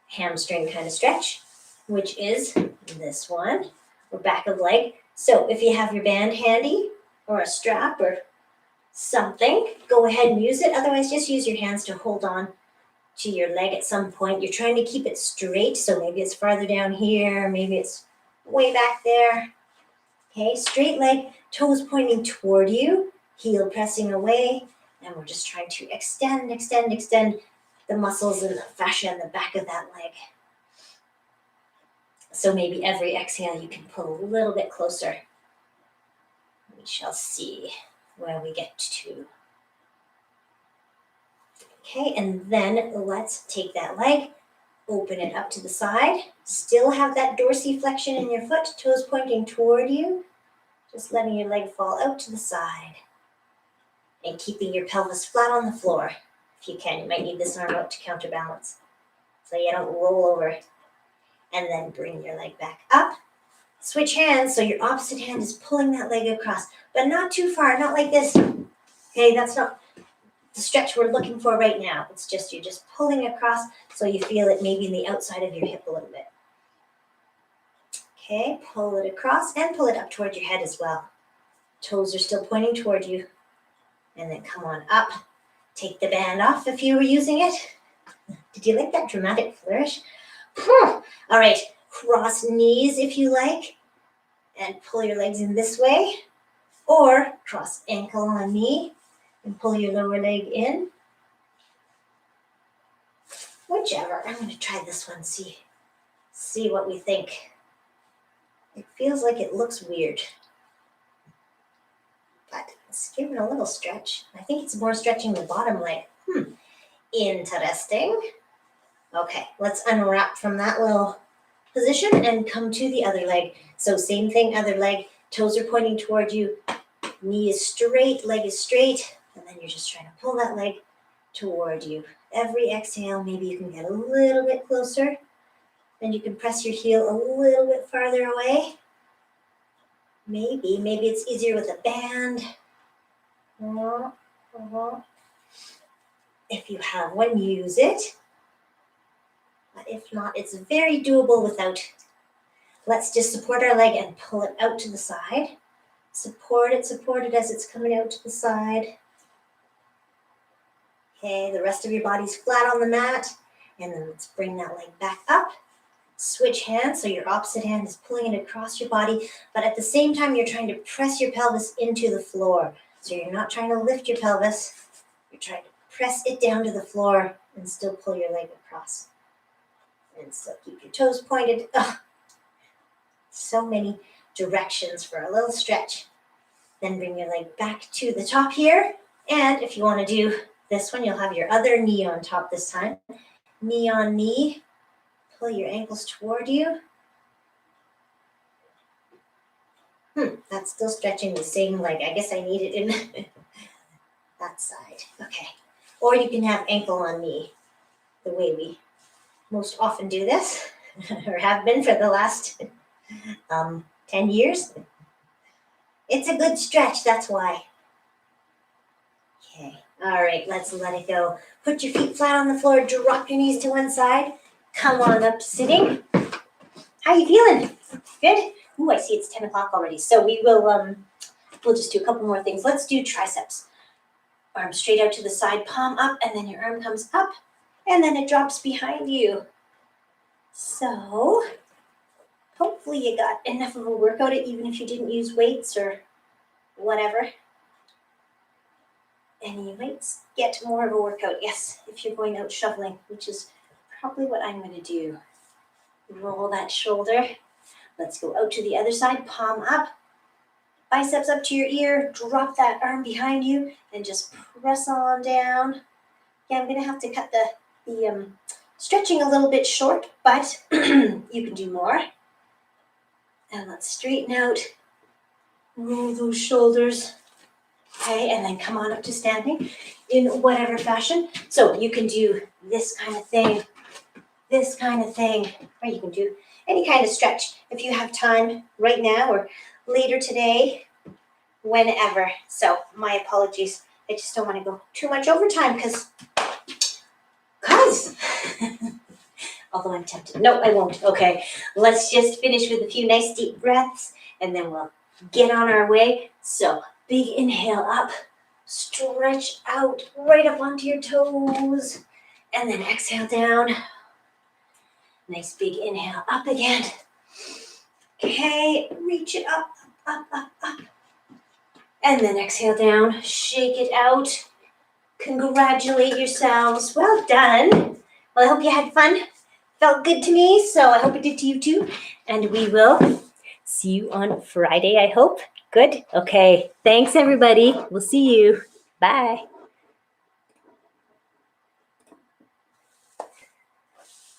hamstring kind of stretch, which is this one, or back of leg. So if you have your band handy, or a strap, or something, go ahead and use it. Otherwise, just use your hands to hold on to your leg at some point. You're trying to keep it straight, so maybe it's farther down here, maybe it's way back there. Okay, straight leg, toes pointing toward you, heel pressing away, and we're just trying to extend the muscles and the fascia in the back of that leg. So maybe every exhale you can pull a little bit closer. We shall see where we get to. Okay, and then let's take that leg, open it up to the side. Still have that dorsiflexion in your foot, toes pointing toward you. Just letting your leg fall out to the side. And keeping your pelvis flat on the floor. If you can, you might need this arm out to counterbalance. So you don't roll over. And then bring your leg back up. Switch hands, so your opposite hand is pulling that leg across. But not too far, not like this. Okay, that's not the stretch we're looking for right now. It's just you're just pulling across so you feel it maybe in the outside of your hip a little bit. Okay, pull it across and pull it up toward your head as well. Toes are still pointing toward you. And then come on up. Take the band off if you were using it. Did you like that dramatic flourish? All right, cross knees if you like. And pull your legs in this way. Or cross ankle on knee and pull your lower leg in. Whichever. I'm going to try this one, see what we think. It feels like it looks weird. But let's give it a little stretch. I think it's more stretching the bottom leg. Interesting. Okay, let's unwrap from that little position and come to the other leg. So same thing, other leg. Toes are pointing toward you. Knee is straight, leg is straight. And then you're just trying to pull that leg toward you. Every exhale, maybe you can get a little bit closer. Then you can press your heel a little bit farther away. Maybe it's easier with a band. If you have one, use it. But if not, it's very doable without. Let's just support our leg and pull it out to the side. Support it as it's coming out to the side. Okay, the rest of your body's flat on the mat. And then let's bring that leg back up. Switch hands, so your opposite hand is pulling it across your body, but at the same time, you're trying to press your pelvis into the floor. So you're not trying to lift your pelvis, you're trying to press it down to the floor and still pull your leg across. And still keep your toes pointed. So many directions for a little stretch. Then bring your leg back to the top here. And if you want to do this one, you'll have your other knee on top this time. Knee on knee. Pull your ankles toward you. That's still stretching the same leg. I guess I need it in that side. Okay. Or you can have ankle on knee, the way we most often do this, or have been for the last 10 years. It's a good stretch, that's why. Okay. All right, let's let it go. Put your feet flat on the floor, drop your knees to one side. Come on up to sitting. How you feeling? Good? Ooh, I see it's 10 o'clock already. So we will, we'll just do a couple more things. Let's do triceps. Arm straight out to the side, palm up, and then your arm comes up, and then it drops behind you. So hopefully you got enough of a workout, even if you didn't use weights or whatever. And you might get more of a workout, yes, if you're going out shoveling, which is probably what I'm going to do. Roll that shoulder. Let's go out to the other side, palm up, biceps up to your ear, drop that arm behind you, and just press on down. Yeah, I'm going to have to cut the stretching a little bit short, but you can do more. And let's straighten out, roll those shoulders. Okay, and then come on up to standing in whatever fashion. So you can do this kind of thing, or you can do any kind of stretch if you have time right now or later today, whenever. So my apologies. I just don't want to go too much overtime because although I'm tempted. No, I won't. Okay, let's just finish with a few nice deep breaths and then we'll get on our way. So big inhale up, stretch out right up onto your toes, and then exhale down. Nice big inhale up again. Okay, reach it up, up, up, up. And then exhale down, shake it out. Congratulate yourselves. Well done. Well, I hope you had fun. Felt good to me, so I hope it did to you too. And we will see you on Friday, I hope. Good? Okay. Thanks, everybody. We'll see you. Bye.